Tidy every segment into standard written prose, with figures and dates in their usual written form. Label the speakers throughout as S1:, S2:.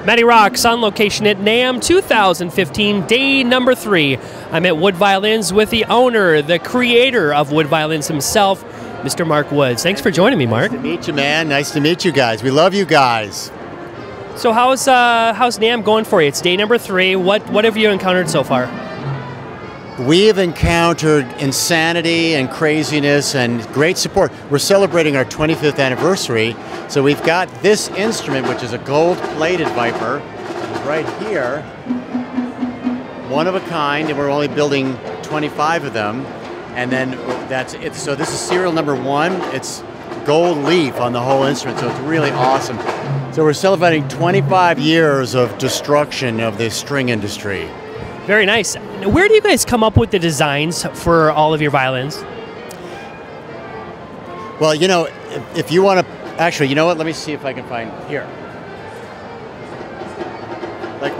S1: Matty rocks on location at NAMM 2015, day number 3. I'm at Wood Violins with the owner, the creator of Wood Violins himself, Mr. Mark Woods. Thanks for joining me, Mark.
S2: Nice to meet you, man. Nice to meet you guys. We love you guys.
S1: So how's NAMM going for you? It's day number 3. What have you encountered so far?
S2: We have encountered insanity and craziness and great support. We're celebrating our 25th anniversary, so we've got this instrument, which is a gold-plated Viper, right here, one of a kind, and we're only building 25 of them, and then that's it. So this is serial number 1. It's gold leaf on the whole instrument, so it's really awesome. So we're celebrating 25 years of destruction of the string industry.
S1: Very nice. Where do you guys come up with the designs for all of your violins?
S2: Well, you know, if you want to, actually, you know what? Let me see if I can find here. Like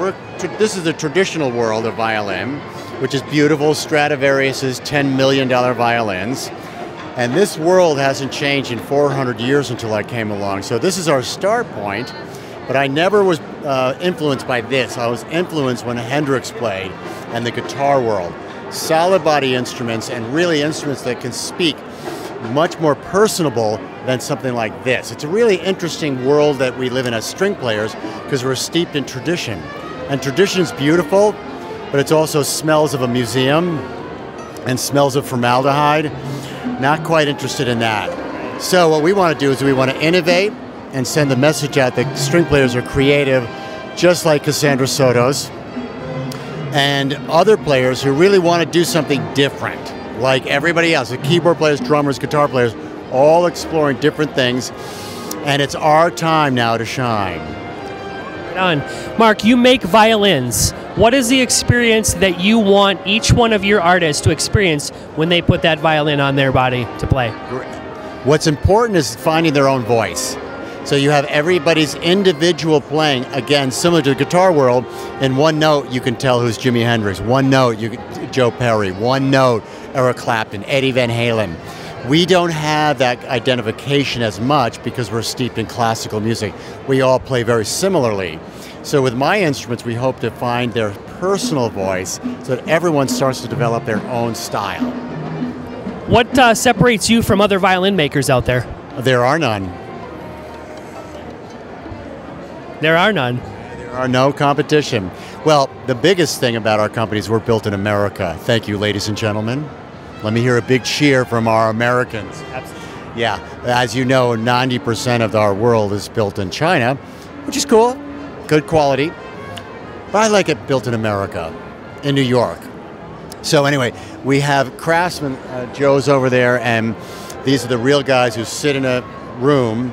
S2: this is the traditional world of violin, which is beautiful. Stradivarius's $10 million violins, and this world hasn't changed in 400 years until I came along. So this is our start point. But I never was influenced by this. I was influenced when Hendrix played and the guitar world. Solid body instruments, and really instruments that can speak much more personable than something like this. It's a really interesting world that we live in as string players because we're steeped in tradition. And tradition's beautiful, but it also smells of a museum and smells of formaldehyde. Not quite interested in that. So what we want to do is we want to innovate and send the message out that string players are creative, just like Cassandra Soto's, and other players who really want to do something different, like everybody else, the keyboard players, drummers, guitar players, all exploring different things, and it's our time now to shine.
S1: Right on. Mark, you make violins. What is the experience that you want each one of your artists to experience when they put that violin on their body to play?
S2: What's important is finding their own voice. So you have everybody's individual playing, again, similar to the guitar world. In one note, you can tell who's Jimi Hendrix. One note, Joe Perry. One note, Eric Clapton, Eddie Van Halen. We don't have that identification as much because we're steeped in classical music. We all play very similarly. So with my instruments, we hope to find their personal voice so that everyone starts to develop their own style.
S1: What separates you from other violin makers out there?
S2: There are none.
S1: There are none.
S2: There are no competition. Well, the biggest thing about our company is we're built in America. Thank you, ladies and gentlemen. Let me hear a big cheer from our Americans.
S1: Absolutely.
S2: Yeah, as you know, 90% of our world is built in China, which is cool, good quality. But I like it built in America, in New York. So anyway, we have craftsmen, Joe's over there, and these are the real guys who sit in a room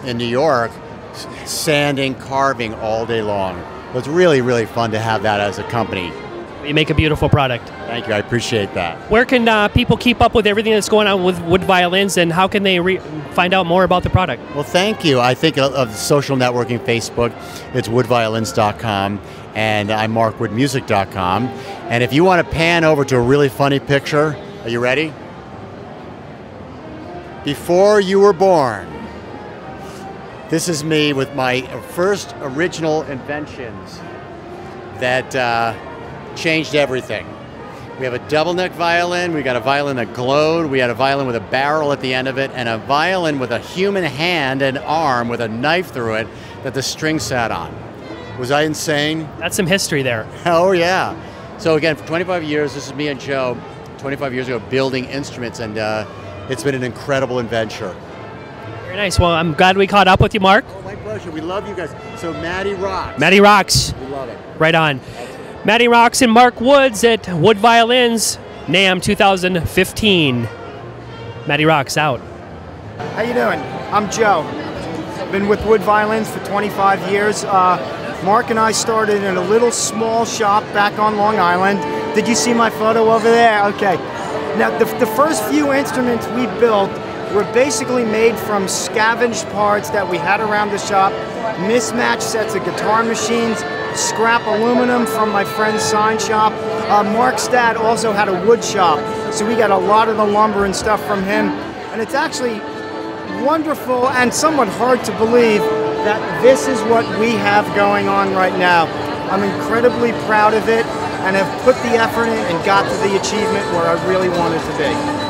S2: in New York sanding, carving all day long. It's really, really fun to have that as a company.
S1: You make a beautiful product.
S2: Thank you, I appreciate that.
S1: Where can people keep up with everything that's going on with Wood Violins, and how can they find out more about the product?
S2: Well, thank you. I think of social networking, Facebook, it's woodviolins.com, and I'm markwoodmusic.com. And if you want to pan over to a really funny picture, are you ready? Before you were born. This is me with my first original inventions that changed everything. We have a double neck violin, we got a violin that glowed, we had a violin with a barrel at the end of it, and a violin with a human hand and arm with a knife through it that the string sat on. Was I insane?
S1: That's some history there.
S2: Oh yeah. So again, for 25 years, this is me and Joe, 25 years ago, building instruments, and it's been an incredible adventure.
S1: Very nice. Well, I'm glad we caught up with you, Mark.
S2: Oh, my pleasure. We love you guys. So Matty rocks.
S1: Matty rocks.
S2: We love it.
S1: Right on. Matty rocks and Mark Woods at Wood Violins, NAMM 2015. Matty rocks out.
S3: How you doing? I'm Joe. Been with Wood Violins for 25 years. Mark and I started in a little small shop back on Long Island. Did you see my photo over there? Okay. Now, the first few instruments we built were basically made from scavenged parts that we had around the shop, mismatched sets of guitar machines, scrap aluminum from my friend's sign shop. Mark's dad also had a wood shop, so we got a lot of the lumber and stuff from him. And it's actually wonderful and somewhat hard to believe this is what we have going on right now. I'm incredibly proud of it and have put the effort in and got to the achievement where I really wanted to be.